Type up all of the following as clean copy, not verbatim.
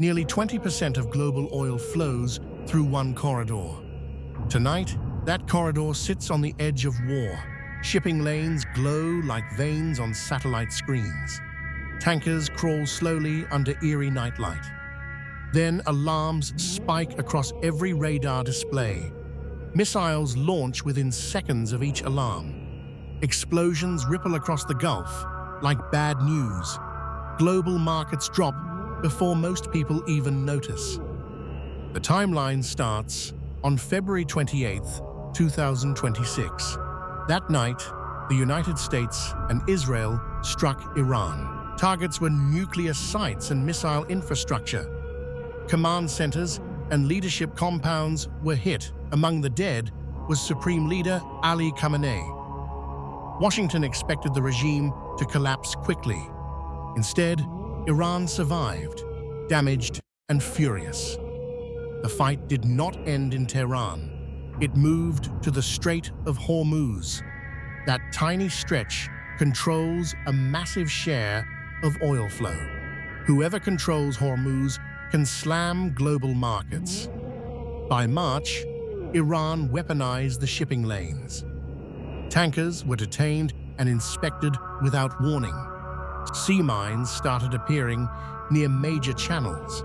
Nearly 20% of global oil flows through one corridor. Tonight, that corridor sits on the edge of war. Shipping lanes glow like veins on satellite screens. Tankers crawl slowly under eerie nightlight. Then alarms spike across every radar display. Missiles launch within seconds of each alarm. Explosions ripple across the Gulf like bad news. Global markets drop before most people even notice. The timeline starts on February 28, 2026. That night, the United States and Israel struck Iran. Targets were nuclear sites and missile infrastructure. Command centers and leadership compounds were hit. Among the dead was Supreme Leader Ali Khamenei. Washington expected the regime to collapse quickly. Instead, Iran survived, damaged and furious. The fight did not end in Tehran. It moved to the Strait of Hormuz. That tiny stretch controls a massive share of oil flow. Whoever controls Hormuz can slam global markets. By March, Iran weaponized the shipping lanes. Tankers were detained and inspected without warning. Sea mines started appearing near major channels.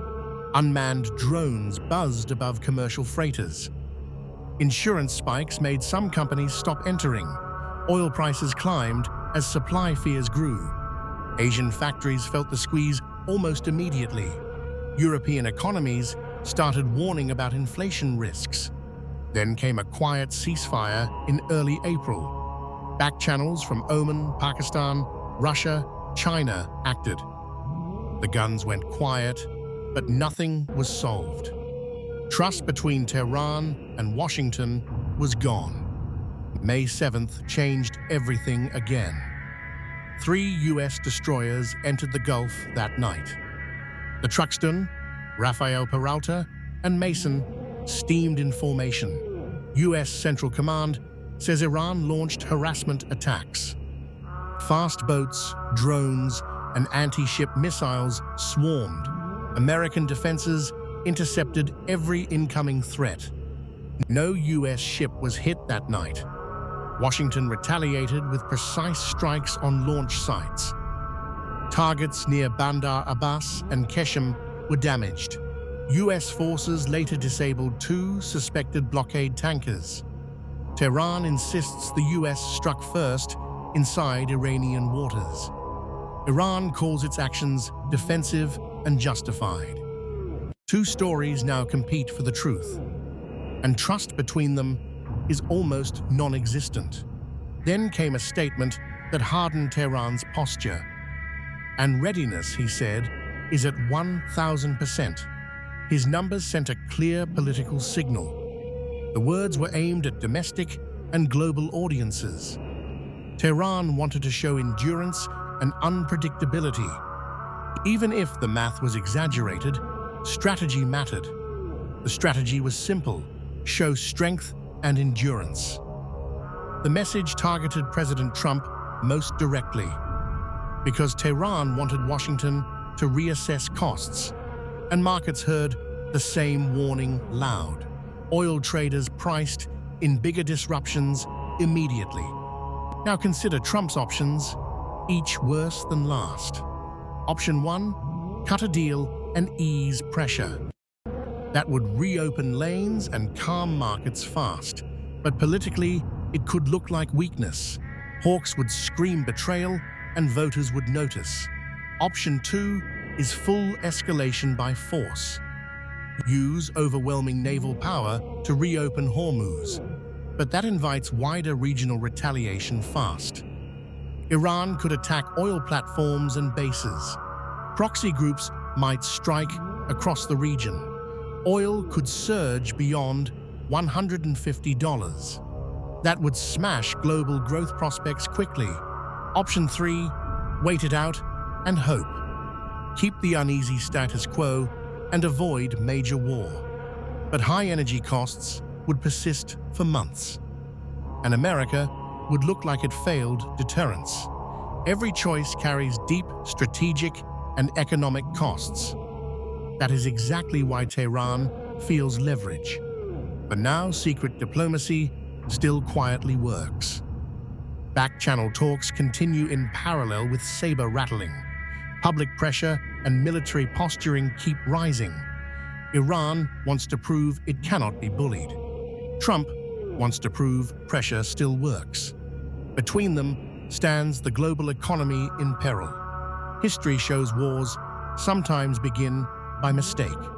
Unmanned drones buzzed above commercial freighters. Insurance spikes made some companies stop entering. Oil prices climbed as supply fears grew. Asian factories felt the squeeze almost immediately. European economies started warning about inflation risks. Then came a quiet ceasefire in early April. Back channels from Oman, Pakistan, Russia, China acted. The guns went quiet, but nothing was solved. Trust between Tehran and Washington was gone. May 7th changed everything again. 3 U.S. destroyers entered the Gulf that night. The Truxtun, Rafael Peralta, and Mason steamed in formation. U.S. Central Command says Iran launched harassment attacks. Fast boats, drones, and anti-ship missiles swarmed. American defenses intercepted every incoming threat. No U.S. ship was hit that night. Washington retaliated with precise strikes on launch sites. Targets near Bandar Abbas and Keshem were damaged. U.S. forces later disabled 2 suspected blockade tankers. Tehran insists the U.S. struck first inside Iranian waters. Iran calls its actions defensive and justified. 2 stories now compete for the truth, and trust between them is almost non-existent. Then came a statement that hardened Tehran's posture. And readiness, he said, is at 1,000%. His numbers sent a clear political signal. The words were aimed at domestic and global audiences. Tehran wanted to show endurance and unpredictability. Even if the math was exaggerated, strategy mattered. The strategy was simple: show strength and endurance. The message targeted President Trump most directly, because Tehran wanted Washington to reassess costs, and markets heard the same warning loud. Oil traders priced in bigger disruptions immediately. Now consider Trump's options, each worse than last. Option 1, cut a deal and ease pressure. That would reopen lanes and calm markets fast. But politically, it could look like weakness. Hawks would scream betrayal and voters would notice. Option 2 is full escalation by force. Use overwhelming naval power to reopen Hormuz. But that invites wider regional retaliation fast. Iran could attack oil platforms and bases. Proxy groups might strike across the region. Oil could surge beyond $150. That would smash global growth prospects quickly. Option 3, wait it out and hope. Keep the uneasy status quo and avoid major war. But high energy costs would persist for months. And America would look like it failed deterrence. Every choice carries deep strategic and economic costs. That is exactly why Tehran feels leverage. But now secret diplomacy still quietly works. Back-channel talks continue in parallel with saber rattling. Public pressure and military posturing keep rising. Iran wants to prove it cannot be bullied. Trump wants to prove pressure still works. Between them stands the global economy in peril. History shows wars sometimes begin by mistake.